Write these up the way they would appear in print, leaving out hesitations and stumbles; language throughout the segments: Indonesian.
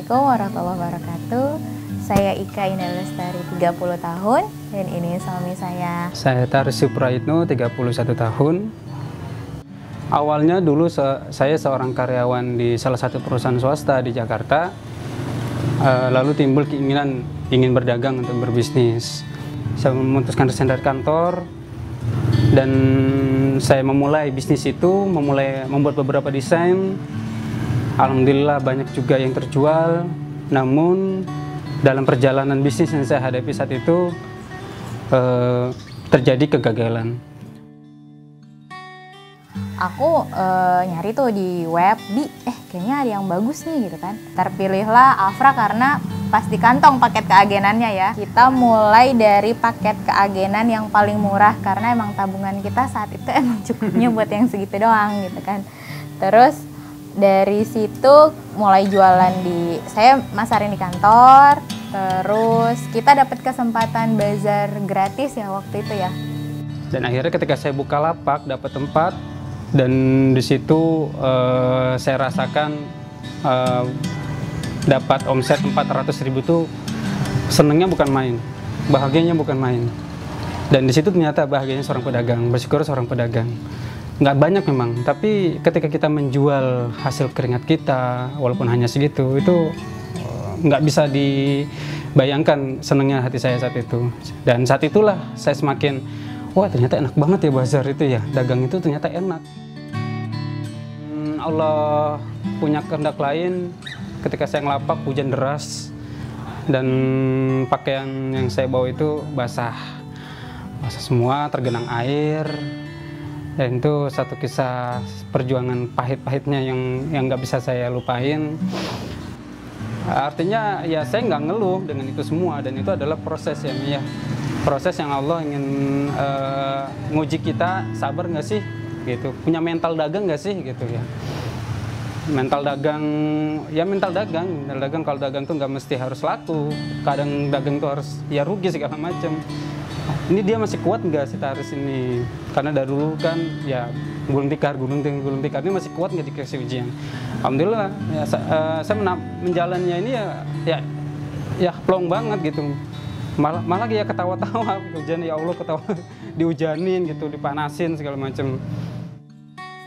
Assalamualaikum warahmatullahi wabarakatuh. Saya Ika Indah Lestari, 30 tahun, dan ini suami saya. Saya Taris Suprayitno, 31 tahun. Awalnya dulu saya seorang karyawan di salah satu perusahaan swasta di Jakarta. Lalu timbul keinginan ingin berdagang untuk berbisnis. Saya memutuskan resign dari kantor dan saya memulai bisnis itu, membuat beberapa desain. Alhamdulillah banyak juga yang terjual. Namun dalam perjalanan bisnis yang saya hadapi saat itu terjadi kegagalan. Aku nyari tuh di web, kayaknya ada yang bagus nih gitu kan. Terpilihlah Afra karena pas di kantong paket keagenannya ya. Kita mulai dari paket keagenan yang paling murah karena emang tabungan kita saat itu emang cukupnya buat yang segitu doang gitu kan. Terus dari situ mulai jualan saya masarin di kantor. Terus kita dapat kesempatan bazar gratis ya waktu itu ya. Dan akhirnya ketika saya buka lapak, dapat tempat, dan di situ saya rasakan dapat omset 400.000 tuh senengnya bukan main, bahagianya bukan main. Dan di situ ternyata bahagianya seorang pedagang, bersyukur seorang pedagang. Nggak banyak memang, tapi ketika kita menjual hasil keringat kita, walaupun hanya segitu, itu nggak bisa dibayangkan senengnya hati saya saat itu. Dan saat itulah saya semakin, wah ternyata enak banget ya bazar itu ya, dagang itu ternyata enak. Allah punya kehendak lain, ketika saya ngelapak hujan deras dan pakaian yang saya bawa itu basah semua, tergenang air. Dan itu satu kisah perjuangan pahit-pahitnya yang nggak bisa saya lupain. Artinya ya saya nggak ngeluh dengan itu semua, dan itu adalah proses ya. Proses yang Allah ingin nguji kita, sabar nggak sih gitu, punya mental dagang nggak sih gitu ya. Mental dagang kalau dagang tuh nggak mesti harus laku, kadang dagang tuh harus ya rugi segala macam. Ini dia masih kuat nggak si Taris ini, karena dari dulu kan ya gulung tikar ini masih kuat nggak dikasih ujian. Alhamdulillah ya, saya menjalannya ini ya plong banget gitu. Malah ya ketawa-tawa, hujan ya Allah, ketawa dihujanin gitu, dipanasin segala macam.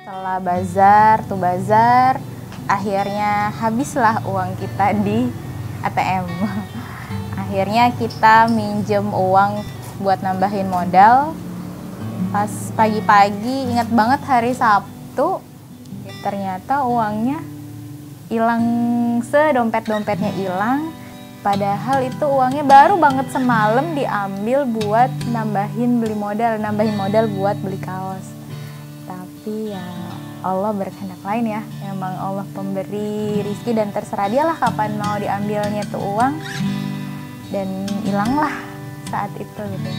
Setelah bazar, akhirnya habislah uang kita di ATM. Akhirnya kita minjem uang buat nambahin modal. Pas pagi-pagi, ingat banget hari Sabtu, ternyata uangnya hilang, sedompet-dompetnya hilang. Padahal itu uangnya baru banget semalam diambil buat nambahin modal buat beli kaos. Tapi ya Allah berkehendak lain ya. Emang Allah pemberi rezeki dan terserah dia lah kapan mau diambilnya tuh uang. Dan hilanglah saat itu gitu.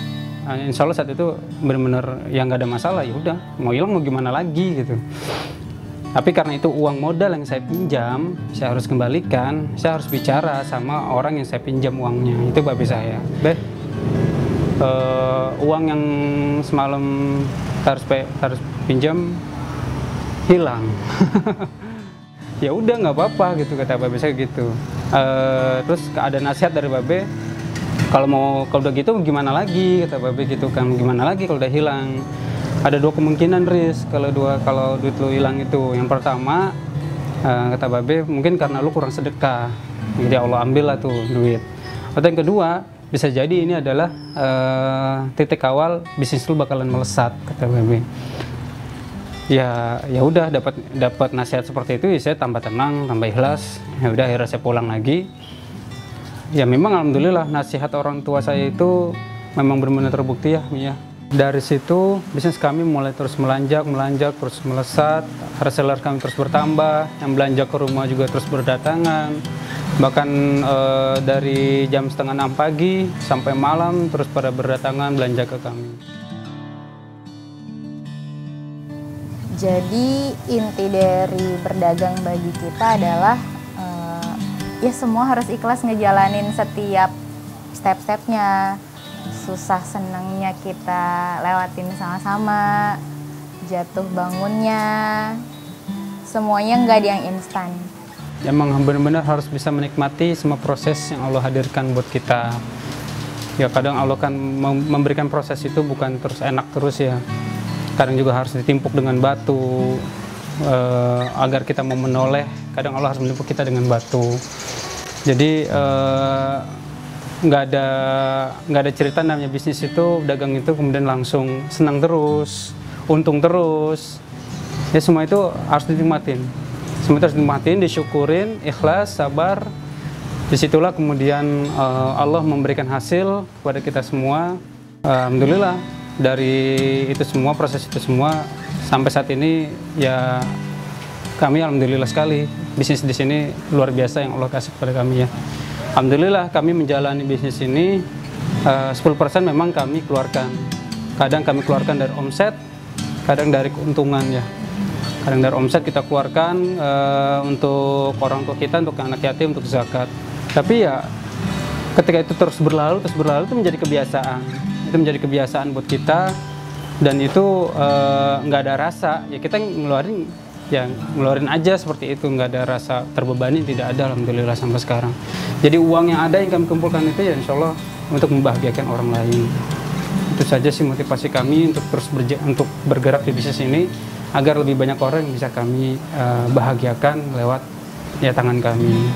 Insya Allah saat itu benar-benar yang nggak ada masalah, ya udah mau hilang mau gimana lagi gitu. Tapi karena itu uang modal yang saya pinjam, saya harus kembalikan, saya harus bicara sama orang yang saya pinjam uangnya, itu babi saya. Uang yang semalam harus pinjam hilang. Ya udah nggak apa-apa gitu, kata babe saya gitu. Terus ada nasihat dari babe, kalau udah gitu gimana lagi, kata babe gitu kan, gimana lagi kalau udah hilang. Ada dua kemungkinan, Riz, kalau duit lu hilang itu. Yang pertama, kata babe, mungkin karena lu kurang sedekah, jadi Allah ambil lah tuh duit. Atau yang kedua, bisa jadi ini adalah titik awal bisnis lu bakalan melesat, kata babe. Ya udah, dapat nasihat seperti itu, ya saya tambah tenang, tambah ikhlas. Ya udah, akhirnya saya pulang lagi. Ya memang alhamdulillah nasihat orang tua saya itu memang benar-benar terbukti ya. Dari situ bisnis kami mulai terus melanjak, terus melesat. Reseller kami terus bertambah, yang belanja ke rumah juga terus berdatangan. Bahkan dari jam 5:30 pagi sampai malam terus pada berdatangan belanja ke kami. Jadi inti dari berdagang bagi kita adalah ya semua harus ikhlas ngejalanin setiap step-stepnya. Susah senangnya kita lewatin sama-sama, jatuh bangunnya, semuanya nggak ada yang instan. emang benar-benar harus bisa menikmati semua proses yang Allah hadirkan buat kita. Ya kadang Allah kan memberikan proses itu bukan terus enak terus ya. Kadang juga harus ditimpuk dengan batu agar kita mau menoleh. Kadang Allah harus menimpuk kita dengan batu. Jadi nggak ada cerita namanya bisnis itu, dagang itu kemudian langsung senang terus, untung terus. Ya semua itu harus dinikmatin. Semua itu harus dinikmatin, disyukurin, ikhlas, sabar. Disitulah kemudian Allah memberikan hasil kepada kita semua. Alhamdulillah dari itu semua, proses itu semua sampai saat ini ya kami alhamdulillah sekali. Bisnis di sini luar biasa yang Allah kasih kepada kami ya. Alhamdulillah kami menjalani bisnis ini 10% memang kami keluarkan. Kadang kami keluarkan dari omset, kadang dari keuntungan ya. Kadang dari omset kita keluarkan untuk orang tua kita, untuk anak yatim, untuk zakat. Tapi ya ketika itu terus berlalu itu menjadi kebiasaan. Itu menjadi kebiasaan buat kita dan itu nggak ada rasa. Ya kita ngeluarin aja seperti itu, nggak ada rasa terbebani, tidak ada alhamdulillah sampai sekarang. Jadi uang yang ada yang kami kumpulkan itu ya insya Allah untuk membahagiakan orang lain. Itu saja sih motivasi kami untuk terus untuk bergerak di bisnis ini, agar lebih banyak orang yang bisa kami bahagiakan lewat ya tangan kami.